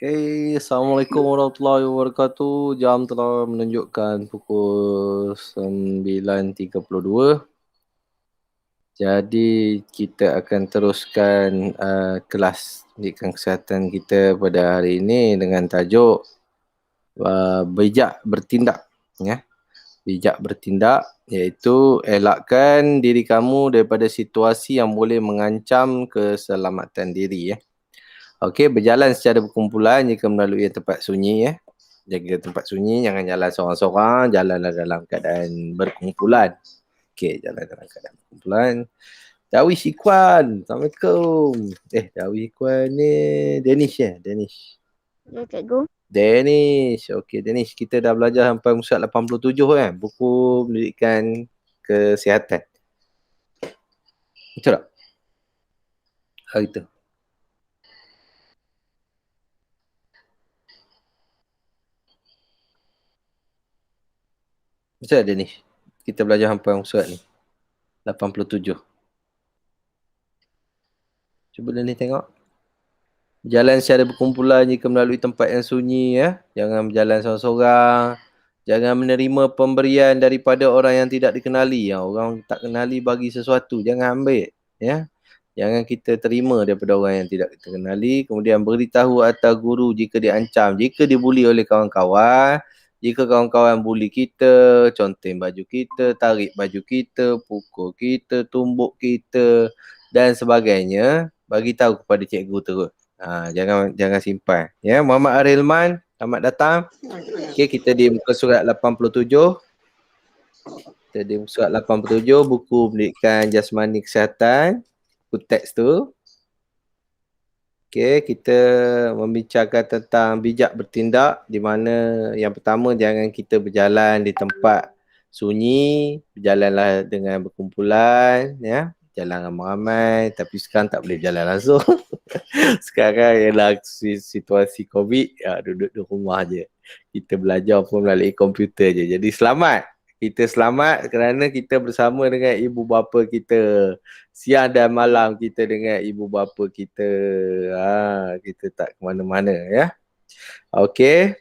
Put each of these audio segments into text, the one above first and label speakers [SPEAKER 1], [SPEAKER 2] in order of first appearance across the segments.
[SPEAKER 1] Okay, Assalamualaikum warahmatullahi wabarakatuh. Jam telah menunjukkan pukul 9.32. Jadi kita akan teruskan kelas pendidikan kesihatan kita pada hari ini dengan tajuk bijak bertindak. Ya. Bijak bertindak iaitu elakkan diri kamu daripada situasi yang boleh mengancam keselamatan diri. Ya. Okey, berjalan secara berkumpulan jika melalui tempat sunyi ya. Jaga tempat sunyi, jangan jalan seorang-seorang, jalanlah dalam keadaan berkumpulan. Okey, jalan dalam keadaan berkumpulan. Darwish Ikhwan, Assalamualaikum. Darwish Ikhwan ni Danish ya? Danish.
[SPEAKER 2] Ya, cikgu.
[SPEAKER 1] Danish. Okey, Danish, kita dah belajar sampai muka 87 kan? Buku pendidikan kesihatan. Betul tak? Hari tu. Betul tak, Danish? Kita belajar sampai muka ni. 87. Cuba Danish tengok. Berjalan secara berkumpulan jika melalui tempat yang sunyi ya. Jangan berjalan seorang-seorang. Jangan menerima pemberian daripada orang yang tidak dikenali. Ya, orang tak kenali bagi sesuatu, jangan ambil ya. Jangan kita terima daripada orang yang tidak kita kenali. Kemudian beritahu atau guru jika diancam, jika dibuli oleh kawan-kawan. Jika kawan-kawan buli kita, conteng baju kita, tarik baju kita, pukul kita, tumbuk kita dan sebagainya, bagi tahu kepada cikgu terus. Jangan simpan. Ya, Muhammad Arilman, selamat datang. Okey, kita di muka surat 87. Kita di muka surat 87, buku pendidikan jasmani kesihatan. Buku teks tu. Okey, kita membicarakan tentang bijak bertindak, di mana yang pertama jangan kita berjalan di tempat sunyi, berjalanlah dengan berkumpulan, ya. Jalan ramai-ramai, tapi sekarang tak boleh jalan langsung. Sekarang ialah situasi COVID, duduk di rumah je. Kita belajar pun melalui komputer je. Jadi selamat. Kita selamat kerana kita bersama dengan ibu bapa kita. Siang dan malam kita dengan ibu bapa kita. Kita tak ke mana-mana ya. Okey.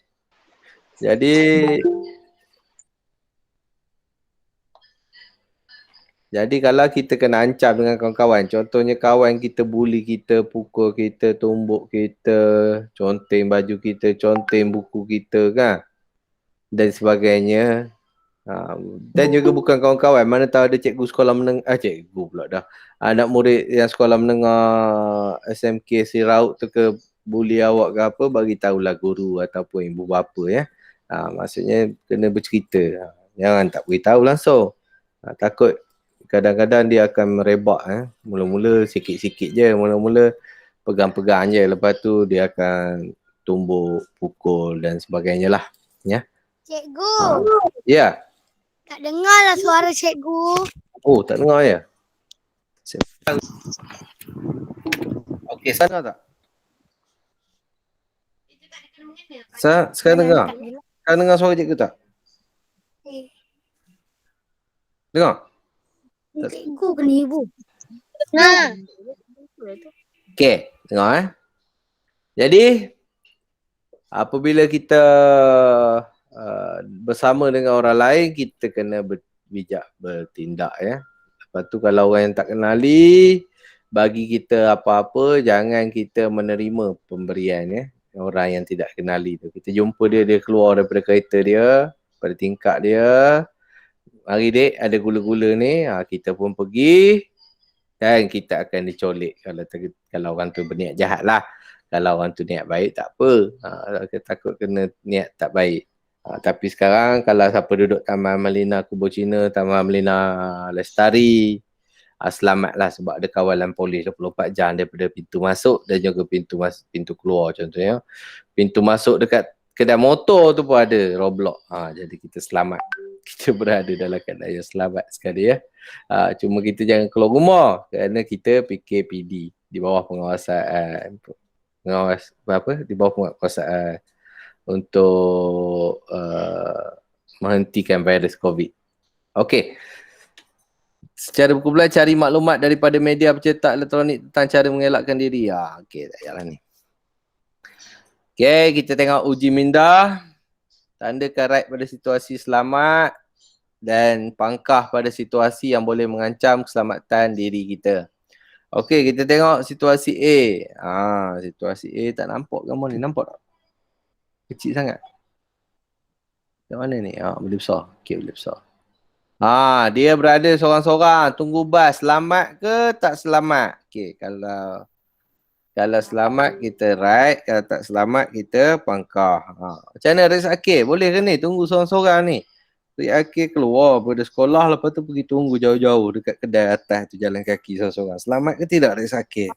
[SPEAKER 1] Jadi kalau kita kena ancam dengan kawan-kawan, contohnya kawan kita buli kita, pukul kita, tumbuk kita, conteng baju kita, conteng buku kita kan, dan sebagainya. Dan juga bukan kawan-kawan, mana tahu ada cikgu sekolah menengah, cikgu pula dah, anak murid yang sekolah menengah SMK Siraut tu ke buli awak ke apa, bagi tahulah guru ataupun ibu bapa ya. Maksudnya kena bercerita. Jangan tak beritahu langsung. Takut kadang-kadang dia akan merebak. Mula-mula sikit-sikit je. Mula-mula pegang-pegang je. Lepas tu dia akan tumbuk, pukul dan sebagainya lah. Ya.
[SPEAKER 2] Cikgu.
[SPEAKER 1] Ya.
[SPEAKER 2] Tak dengar lah suara cikgu.
[SPEAKER 1] Oh, tak dengar ya? Okey, sana tak? Sekarang dengar? Sekarang dengar suara cikgu tak? Dengar?
[SPEAKER 2] Cikgu ke ni ibu? Ha.
[SPEAKER 1] Okey, dengar Jadi, apabila kita bersama dengan orang lain, kita kena bijak bertindak ya. Lepas tu kalau orang yang tak kenali, bagi kita apa-apa, jangan kita menerima pemberian ya. Orang yang tidak kenali tu. Kita jumpa dia keluar daripada kereta dia, pada tingkap dia. Mari dek, ada gula-gula ni. Kita pun pergi dan kita akan dicolek kalau orang tu berniat jahat lah. Kalau orang tu niat baik tak apa. Kita takut kena niat tak baik. Tapi sekarang kalau siapa duduk Taman Melina Kubur Cina, Taman Melina Lestari, selamatlah sebab ada kawalan polis 24 jam daripada pintu masuk dan juga pintu keluar contohnya. Pintu masuk dekat kedai motor tu pun ada roadblock. Jadi kita selamat. Kita berada dalam keadaan yang selamat sekali ya. Cuma kita jangan keluar rumah kerana kita PKPD di bawah penguasaan di bawah penguasaan untuk menghentikan virus COVID. Okey. Secara berkumpulan cari maklumat daripada media pencetak elektronik tentang cara mengelakkan diri. Okey, tak payahlah ni. Okay, kita tengok uji minda. Tandakan right pada situasi selamat dan pangkah pada situasi yang boleh mengancam keselamatan diri kita. Okey, kita tengok situasi A. Situasi A tak nampak gambar ni. Nampak tak? Kecil sangat. Yang mana ni? Boleh besar. Okey, boleh besar. Dia berada seorang-seorang. Tunggu bas. Selamat ke tak selamat? Okey, kalau selamat kita right. Kalau tak selamat kita pangkah. Macam mana Rex Akil? Boleh ke ni? Tunggu seorang-seorang ni. Rex Akil keluar pada sekolah. Lepas tu pergi tunggu jauh-jauh dekat kedai atas tu jalan kaki seorang-seorang. Selamat ke tidak Rex Akil?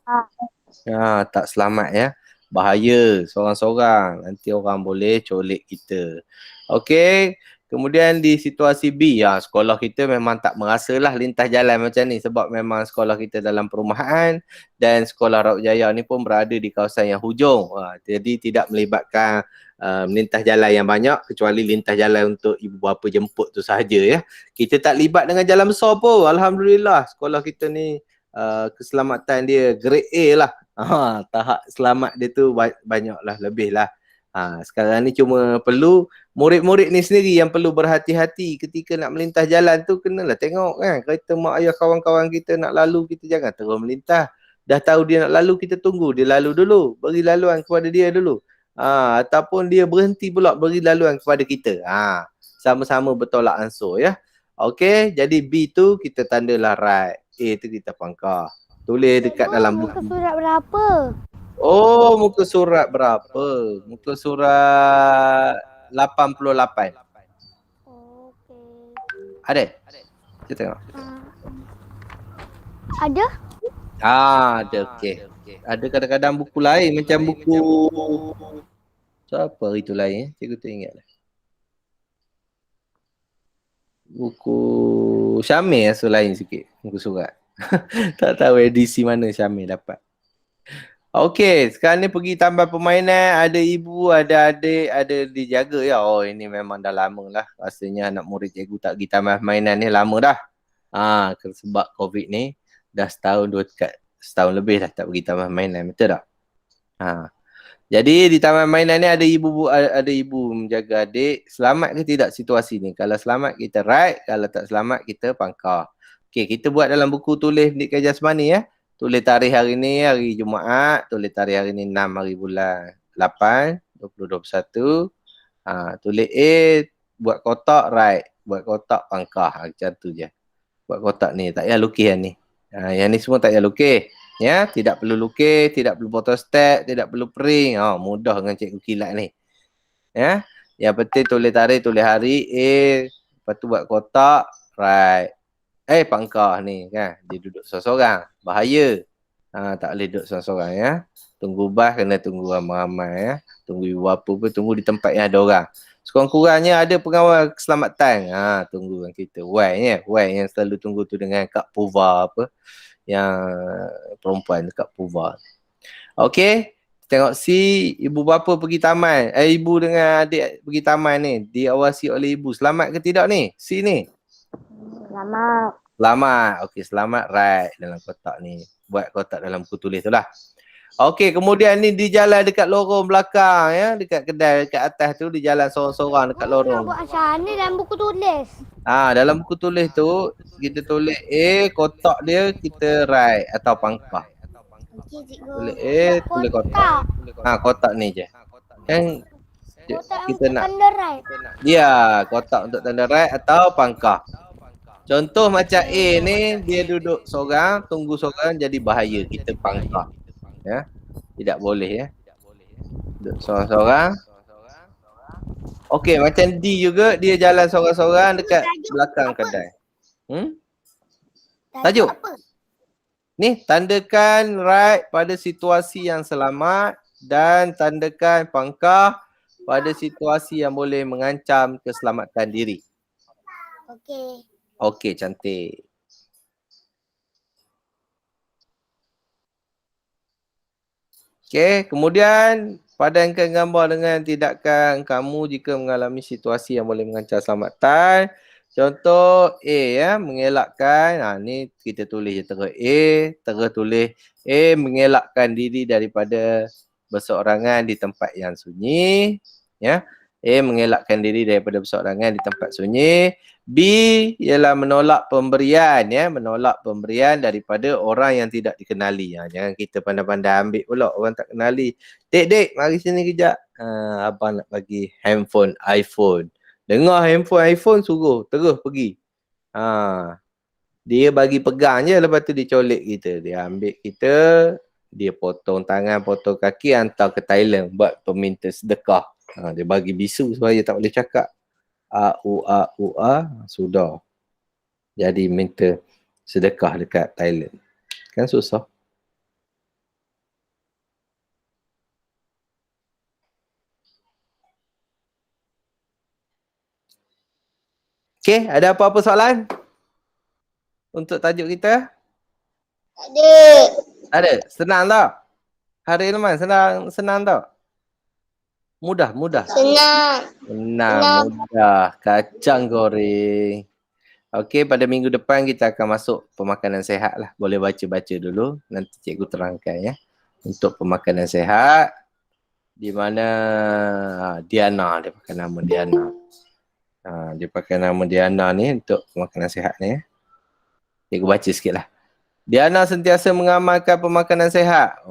[SPEAKER 1] Tak selamat ya. Bahaya seorang-seorang. Nanti orang boleh colik kita. Okey. Kemudian di situasi B, sekolah kita memang tak merasalah lintas jalan macam ni sebab memang sekolah kita dalam perumahan dan sekolah Raut Jaya ni pun berada di kawasan yang hujung. Jadi tidak melibatkan lintas jalan yang banyak kecuali lintas jalan untuk ibu bapa jemput tu sahaja ya. Kita tak libat dengan jalan besar pun. Alhamdulillah sekolah kita ni keselamatan dia grade A lah. Tahap selamat dia tu banyaklah, lebih lah. Sekarang ni cuma perlu murid-murid ni sendiri yang perlu berhati-hati ketika nak melintas jalan tu, kenalah tengok kan. Kereta mak ayah kawan-kawan kita nak lalu, kita jangan terus melintas. Dah tahu dia nak lalu, kita tunggu dia lalu dulu, beri laluan kepada dia dulu. Ataupun dia berhenti pula, beri laluan kepada kita. Sama-sama bertolak ansur ya. Okey, jadi B tu kita tandalah right, A tu kita pangkah. Tulis dekat dalam buku.
[SPEAKER 2] Muka surat berapa?
[SPEAKER 1] Oh, muka surat berapa? Muka surat 88.
[SPEAKER 2] Okey.
[SPEAKER 1] Ada? Kita tengok.
[SPEAKER 2] Ada?
[SPEAKER 1] Ada, okey. Ada kadang-kadang buku lain macam buku siapa itu lain? Cikgu tu ingat lah. Buku Syamil rasa lain sikit muka surat. Tak tahu edisi mana Syamil dapat. Okey, sekarang ni pergi tambah permainan, ada ibu, ada adik, ada dijaga ya. Oh, ini memang dah lama lah. Rasanya anak murid cikgu tak pergi tambah permainan ni lama dah. Sebab COVID ni dah setahun lebih dah tak pergi tambah permainan, betul tak? Jadi di taman mainan ni ada ibu menjaga adik. Selamat ke tidak situasi ni? Kalau selamat kita right, kalau tak selamat kita pangkah. Okey, kita buat dalam buku tulis pendidikan jasmani ya. Tulis tarikh hari ni, hari Jumaat. Tulis tarikh hari ni 6 hari bulan 8, 2021. Tulis A, buat kotak right. Buat kotak pangkah. Macam tu je. Buat kotak ni. Tak payah lukis yang ni. Yang ni semua tak payah lukis. Ya, tidak perlu lukis, tidak perlu photostat, tidak perlu print. Mudah dengan cikgu kilat ni. Ya. Yang penting tulis tarikh, tulis hari A. Lepas tu buat kotak right. Pangkah ni kan. Dia duduk seorang-seorang. Bahaya. Tak boleh duduk seorang-seorang ya. Tunggu bas kena tunggu ramai-ramai ya. Tunggu ibu bapa pun tunggu di tempat yang ada orang. Sekurang-kurangnya ada pengawal keselamatan. Tunggu dengan kita. Y yang selalu tunggu tu dengan Kak Puva apa. Yang perempuan Kak Puva. Okey. Tengok si ibu bapa pergi taman. Ibu dengan adik pergi taman ni. Diawasi oleh ibu. Selamat ke tidak ni? Si ni.
[SPEAKER 2] Selamat.
[SPEAKER 1] Selamat. Okey, selamat right dalam kotak ni. Buat kotak dalam buku tulis tu lah. Okey, kemudian ni di jalan dekat lorong belakang ya. Dekat kedai, dekat atas tu di jalan sorang-sorang dekat lorong.
[SPEAKER 2] Nak buat macam ni dalam buku tulis.
[SPEAKER 1] Dalam buku tulis tu, kita tulis A, kotak dia kita right atau pangkah.
[SPEAKER 2] Okey, cikgu.
[SPEAKER 1] Tulis A, tulis kotak. Kotak ni je. Kan
[SPEAKER 2] Kotak
[SPEAKER 1] kita
[SPEAKER 2] untuk
[SPEAKER 1] nak.
[SPEAKER 2] tanda right.
[SPEAKER 1] Ya, kotak untuk tanda right atau pangkah. Contoh macam A ni, dia duduk seorang, tunggu seorang jadi bahaya. Kita pangkah. Ya. Tidak boleh ya. Duduk seorang-seorang. Okey, macam D juga, dia jalan seorang-seorang dekat belakang kedai. Tajuk? Ni, tandakan right pada situasi yang selamat dan tandakan pangkah pada situasi yang boleh mengancam keselamatan diri.
[SPEAKER 2] Okey.
[SPEAKER 1] Okey, cantik. Okey, kemudian padankan gambar dengan tindakan kamu jika mengalami situasi yang boleh mengancam keselamatan. Contoh A ya, mengelakkan. Ni kita tulis je terus A, terus tulis A mengelakkan diri daripada berseorangan di tempat yang sunyi, ya. A, mengelakkan diri daripada berseorangan di tempat sunyi. B, ialah menolak pemberian, ya, menolak pemberian daripada orang yang tidak dikenali. Jangan kita pandai-pandai ambil pula orang tak kenali. Dek, mari sini kejap. Abang nak bagi handphone iPhone. Dengar handphone iPhone, suruh terus pergi. Dia bagi pegang je, lepas tu dia colek kita. Dia ambil kita, dia potong tangan, potong kaki, hantar ke Thailand buat peminta sedekah. Dia bagi bisu supaya tak boleh cakap. Sudah. Jadi minta sedekah dekat Thailand. Kan susah. Okay, ada apa-apa soalan? Untuk tajuk kita?
[SPEAKER 2] Ada.
[SPEAKER 1] Ada? Senang tak? Hari Ilman, senang tak? Mudah.
[SPEAKER 2] Senang.
[SPEAKER 1] Mudah. Kacang goreng. Okey, pada minggu depan kita akan masuk pemakanan sihat lah. Boleh baca-baca dulu. Nanti cikgu terangkan ya. Untuk pemakanan sihat. Di mana Diana, dia pakai nama Diana. Dia pakai nama Diana ni untuk pemakanan sihat ni ya. Cikgu baca sikit lah. Diana sentiasa mengamalkan pemakanan sihat.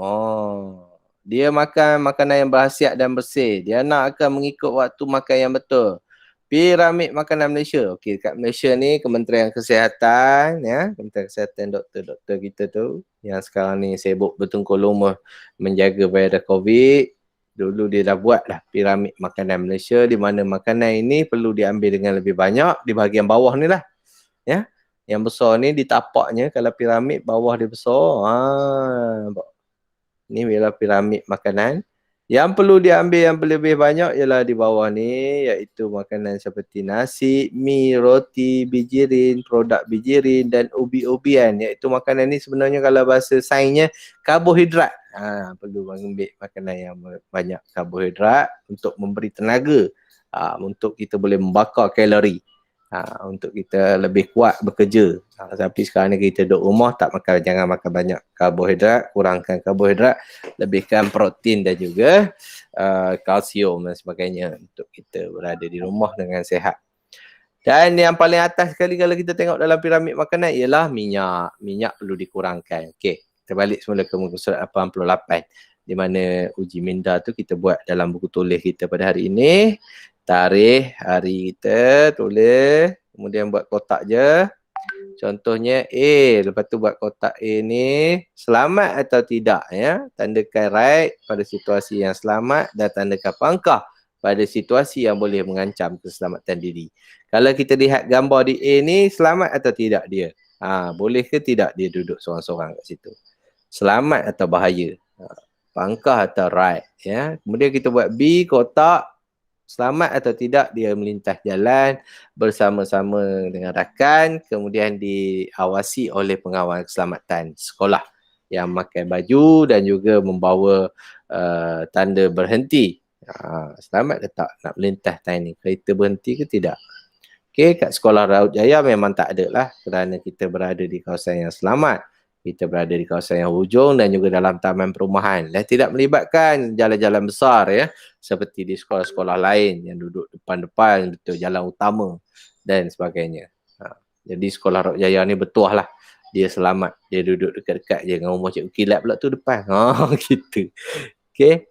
[SPEAKER 1] Dia makan makanan yang berkhasiat dan bersih. Diana akan mengikut waktu makan yang betul. Piramid makanan Malaysia. Okey, kat Malaysia ni Kementerian Kesihatan ya, Kementerian Kesihatan doktor-doktor kita tu yang sekarang ni sibuk bertengkur lumer menjaga virus COVID. Dulu dia dah buat dah piramid makanan Malaysia di mana makanan ini perlu diambil dengan lebih banyak di bahagian bawah ni lah. Ya. Yang besar ni di tapaknya, kalau piramid bawah dia besar. Ni ialah piramid makanan. Yang perlu diambil yang lebih banyak ialah di bawah ni, iaitu makanan seperti nasi, mi, roti, bijirin, produk bijirin dan ubi-ubian. Iaitu makanan ni sebenarnya kalau bahasa sainsnya karbohidrat. Perlu ambil makanan yang banyak karbohidrat untuk memberi tenaga. Untuk kita boleh membakar kalori. Untuk kita lebih kuat bekerja. Tapi sekarang ni kita duduk rumah tak makan, jangan makan banyak karbohidrat, kurangkan karbohidrat, lebihkan protein dan juga kalsium dan sebagainya untuk kita berada di rumah dengan sihat. Dan yang paling atas sekali kalau kita tengok dalam piramid makanan ialah minyak. Minyak perlu dikurangkan. Okey, kita balik semula ke muka surat 88 di mana uji minda tu kita buat dalam buku tulis kita pada hari ini. Tarikh, hari kita tulis, kemudian buat kotak je. Contohnya A, lepas tu buat kotak A ni selamat atau tidak ya. Tandakan right pada situasi yang selamat dan tandakan pangkah pada situasi yang boleh mengancam keselamatan diri. Kalau kita lihat gambar di A ni, selamat atau tidak dia? Boleh ke tidak dia duduk seorang-seorang kat situ? Selamat atau bahaya? Pangkah atau right ya. Kemudian kita buat B, kotak selamat atau tidak dia melintas jalan bersama-sama dengan rakan, kemudian diawasi oleh pengawal keselamatan sekolah yang memakai baju dan juga membawa tanda berhenti. Selamat ke tak nak melintas time ni? Kereta berhenti ke tidak? Okey, kat sekolah Raut Jaya memang tak ada lah kerana kita berada di kawasan yang selamat. Kita berada di kawasan yang hujung dan juga dalam taman perumahan dan tidak melibatkan jalan-jalan besar ya, seperti di sekolah-sekolah lain yang duduk depan-depan betul jalan utama dan sebagainya. Jadi sekolah Raut Jaya ni betul lah dia selamat, dia duduk dekat-dekat je dengan rumah Cikgu Kilat pula tu depan. Gitu. Okey.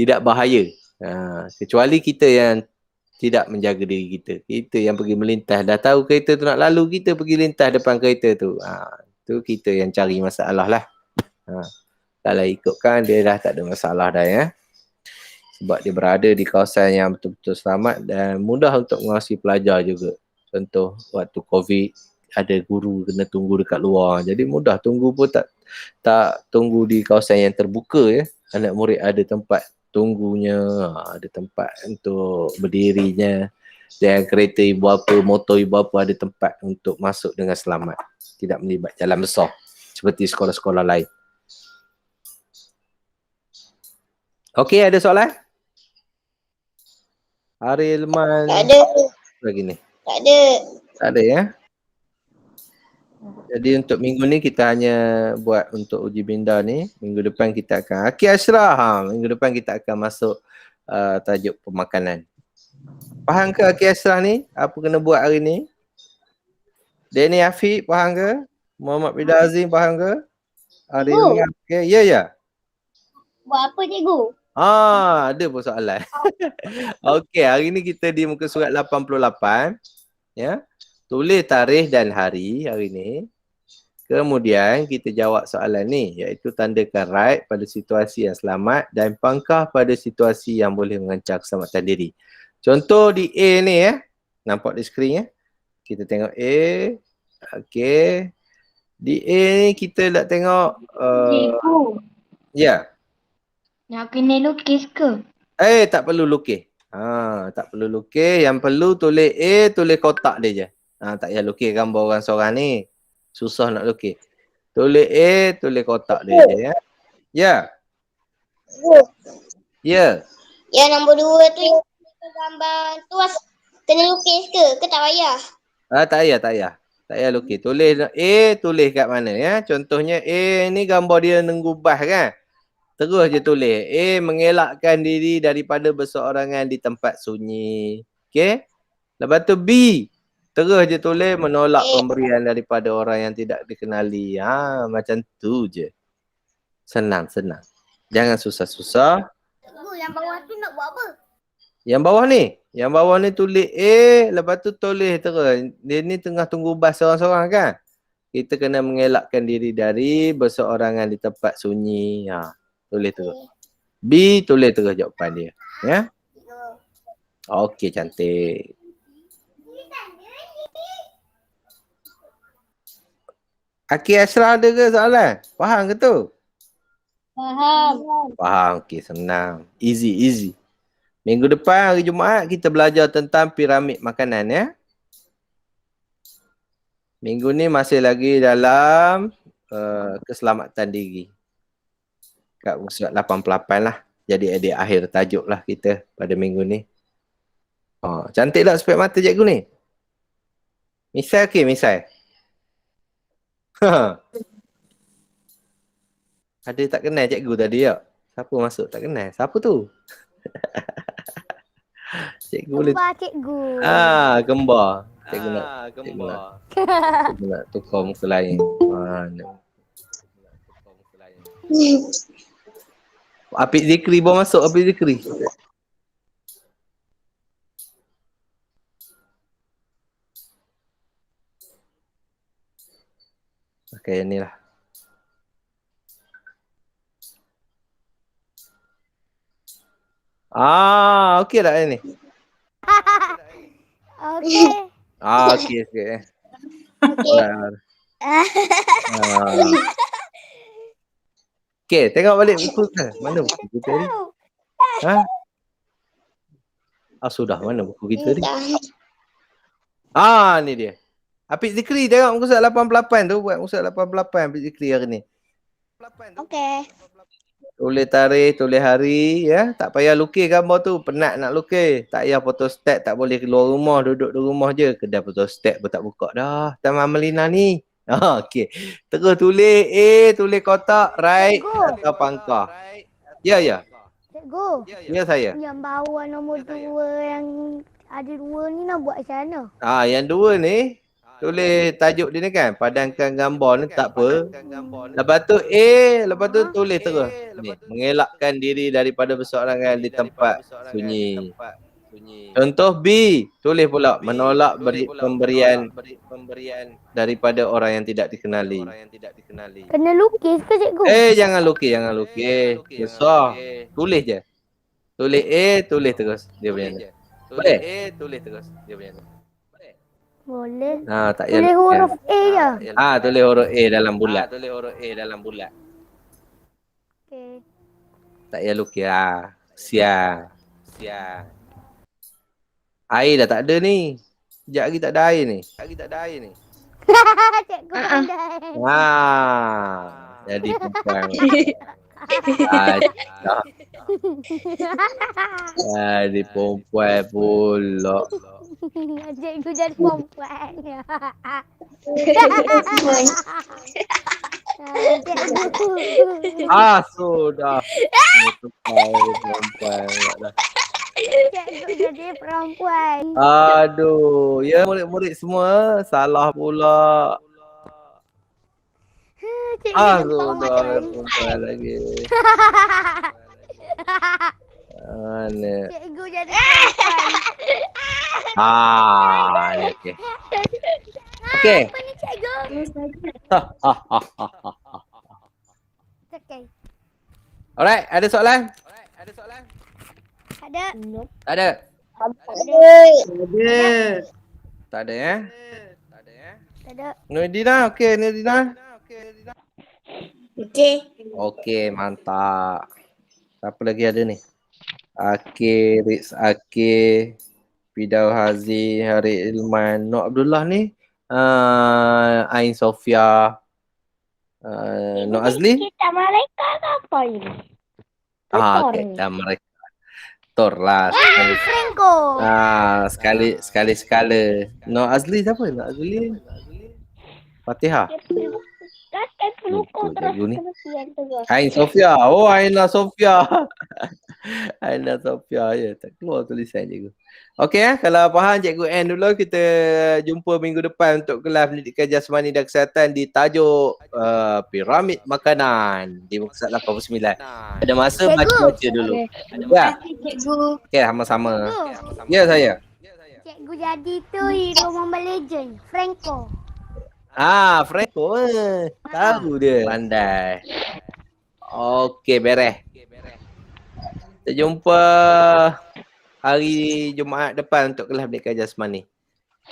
[SPEAKER 1] Tidak bahaya. Kecuali kita yang tidak menjaga diri kita. Kita yang pergi melintas, dah tahu kereta tu nak lalu, kita pergi lintas depan kereta tu. Tu kita yang cari masalah lah. Kalau ikutkan dia dah tak ada masalah dah ya. Sebab dia berada di kawasan yang betul-betul selamat dan mudah untuk mengawasi pelajar juga. Contoh waktu COVID ada guru kena tunggu dekat luar. Jadi mudah tunggu pun tak tunggu di kawasan yang terbuka ya. Anak murid ada tempat tunggunya, ada tempat untuk berdirinya. Dan kereta ibu bapa, motor ibu bapa ada tempat untuk masuk dengan selamat. Tidak melibat jalan besar seperti sekolah-sekolah lain. Okey, ada soalan? Hari Ilman.
[SPEAKER 2] Tak ada.
[SPEAKER 1] Lagi ni.
[SPEAKER 2] Tak ada.
[SPEAKER 1] Tak ada ya? Jadi untuk minggu ni kita hanya buat untuk uji minda ni. Minggu depan kita akan Aki Ashraf. Minggu depan kita akan masuk tajuk pemakanan. Faham ke Aki Ashraf ni? Apa kena buat hari ni? Danny Afiq faham ke? Muhammad Bida Azim faham ke? Ada yang dengar? Okay. Ya, ya.
[SPEAKER 2] Buat apa cikgu?
[SPEAKER 1] Ada pun soalan. Okey, hari ni kita di muka surat 88. Ya. Tulis tarikh dan hari ni. Kemudian kita jawab soalan ni, iaitu tandakan right pada situasi yang selamat dan pangkah pada situasi yang boleh mengancam keselamatan diri. Contoh di A ni nampak di skrin ya. Kita tengok A. Okey. Di A ni kita nak tengok
[SPEAKER 3] Cikgu,
[SPEAKER 1] ya.
[SPEAKER 3] nak kena lukis ke?
[SPEAKER 1] Tak perlu lukis. Tak perlu lukis. Yang perlu tulis A, tulis kotak dia je. Tak payah lukis gambar orang seorang ni. Susah nak lukis. Tulis A, tulis kotak dia je ya. Ya. Ya.
[SPEAKER 2] Yang nombor 2 tu yang gambar tu kena lukis ke? Ke tak payah?
[SPEAKER 1] Tak payah, tak payah. Tak payah lukis. Tulis A, tulis kat mana ya. Contohnya A ni gambar dia nenggubah kan. Terus je tulis. A, mengelakkan diri daripada berseorangan di tempat sunyi. Okey. Lepas tu B. Terus je tulis menolak pemberian daripada orang yang tidak dikenali. Macam tu je. Senang, senang. Jangan susah-susah.
[SPEAKER 2] Cikgu, yang bawah tu nak buat apa?
[SPEAKER 1] Yang bawah ni tulis A, lepas tu tulis terus. Dia ni tengah tunggu bas seorang-seorang kan. Kita kena mengelakkan diri dari berseorangan di tempat sunyi. Tulis terus. B, tulis terus jawapan dia. Ya. Okey, cantik. Aki Ashraf ada ke soalan? Faham ke tu?
[SPEAKER 2] Faham.
[SPEAKER 1] Faham. Okey, senang. Easy, easy. Minggu depan hari Jumaat kita belajar tentang piramid makanan ya. Minggu ni masih lagi dalam keselamatan diri. Kat surat 88 lah. Jadi adik akhir tajuk lah kita pada minggu ni. Cantik tak spek mata cikgu ni? Misal ke misal? Ada tak kenal cikgu tadi tak? Siapa masuk tak kenal? Siapa tu? Cikgu boleh.
[SPEAKER 2] Kembar cikgu.
[SPEAKER 1] Kembar. Cikgu nak cikgu nak tukar muka lain. Apik Zikri baru masuk. Apik Zikri. Pakai yang ni lah. Okey tak yang ni?
[SPEAKER 2] Okey.
[SPEAKER 1] Okey, okey. Okey, tengok balik buku ke? Mana buku kita ni? Sudah, mana buku kita ni? Ni dia. Apik Zikri tengok muka surat 88 tu. Buat muka surat 88 Apik Zikri hari ni.
[SPEAKER 2] Okey.
[SPEAKER 1] Tulis tarikh, tulis hari ya. Tak payah lukis gambar tu. Penat nak lukis. Tak payah photostat, tak boleh keluar rumah. Duduk di rumah je. Kedai photostat pun tak buka dah. Taman Melina ni. Okey. Terus tulis A, tulis kotak, right atau pangkah. Ya, ya.
[SPEAKER 2] Cikgu.
[SPEAKER 1] Ya saya.
[SPEAKER 2] Yang bawah nombor 2 yang ada 2 ni nak buat macam mana?
[SPEAKER 1] Yang 2 ni tulis tajuk dia ni kan, padankan gambar ni tak apa. Lepas tu A, lepas tu tulis terus ni, mengelakkan diri daripada berseorangan di tempat sunyi. Contoh B, tulis pula menolak pemberian daripada orang yang tidak dikenali.
[SPEAKER 2] Kena lukis ke cikgu?
[SPEAKER 1] Jangan lukis. Susah. Tulis je. Tulis A, tulis terus dia punya ni. Boleh?
[SPEAKER 2] Boleh.
[SPEAKER 1] Tak payah.
[SPEAKER 2] Tulis huruf A je.
[SPEAKER 1] Tulis huruf A dalam bulat.
[SPEAKER 2] Okey.
[SPEAKER 1] Tak payah lukis Sial. Air dah tak ada ni. Sekejap lagi tak ada air ni.
[SPEAKER 2] Cikgu pandai.
[SPEAKER 1] Jadi perempuan. Adah. Di perempuan pula.
[SPEAKER 4] Cikgu jadi perempuan. Cikgu.
[SPEAKER 1] Sudah. Ini tukar perempuan pula dah.
[SPEAKER 4] Cikgu jadi perempuan.
[SPEAKER 1] Aduh, ya murid-murid semua salah pula.
[SPEAKER 4] Cikgu jadi
[SPEAKER 1] Sudah
[SPEAKER 4] perempuan.
[SPEAKER 1] perempuan lagi. Mana?
[SPEAKER 4] Cikgu jadi perempuan.
[SPEAKER 1] Ni okey. Okey.
[SPEAKER 4] Apa ni cikgu? Okay.
[SPEAKER 1] Alright, ada soalan?
[SPEAKER 4] Ada.
[SPEAKER 1] Tak ada.
[SPEAKER 2] Ada.
[SPEAKER 1] Tak ada ya?
[SPEAKER 4] Ada.
[SPEAKER 1] Nurdina, okey Nurdina.
[SPEAKER 2] Okey.
[SPEAKER 1] Okey, mantap. Siapa lagi ada ni? Akir, Riz Akir, Fidau Hazi, Harid Ilman, Nur Abdullah ni. Ain Sofia, Nur Azli.
[SPEAKER 4] Kita mereka apa ini?
[SPEAKER 1] Kita mereka. Tor lah.
[SPEAKER 4] Franco.
[SPEAKER 1] Sekali sekala. Nur Azli siapa? Nur Azli. Fatihah.
[SPEAKER 4] Kan pelukau terus
[SPEAKER 1] Cikgu ni.
[SPEAKER 4] terus.
[SPEAKER 1] Ain Sofia. Oh, Aina Sofia. Aina Sofia. Ya, tak keluar tulisan cikgu. Okey, kalau faham cikgu end dulu. Kita jumpa minggu depan untuk kelas pendidikan jasmani dan kesihatan di tajuk piramid makanan di muka surat 89. Ada masa
[SPEAKER 4] Cikgu.
[SPEAKER 1] baca-baca dulu. Ya,
[SPEAKER 2] Cikgu.
[SPEAKER 1] okey, sama-sama.
[SPEAKER 4] Cikgu.
[SPEAKER 1] Ya, saya.
[SPEAKER 4] Cikgu jadi tu hero Mobile Legend. Franco.
[SPEAKER 1] Franco. Tahu dia. Pandai. Okey, beres. Kita jumpa hari Jumaat depan untuk kelas pendidikan jasmani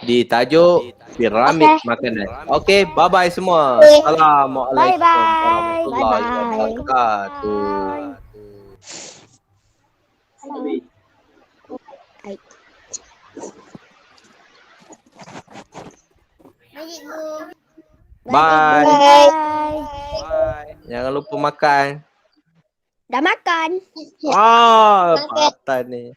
[SPEAKER 1] di tajuk piramid makanan. Okey, bye-bye semua. Assalamualaikum
[SPEAKER 4] Bye-bye.
[SPEAKER 1] warahmatullahi
[SPEAKER 4] Bye-bye.
[SPEAKER 1] wabarakatuh.
[SPEAKER 2] Cikgu.
[SPEAKER 1] Bye.
[SPEAKER 4] Bye.
[SPEAKER 1] Jangan lupa makan.
[SPEAKER 4] Dah makan.
[SPEAKER 1] Patan ni.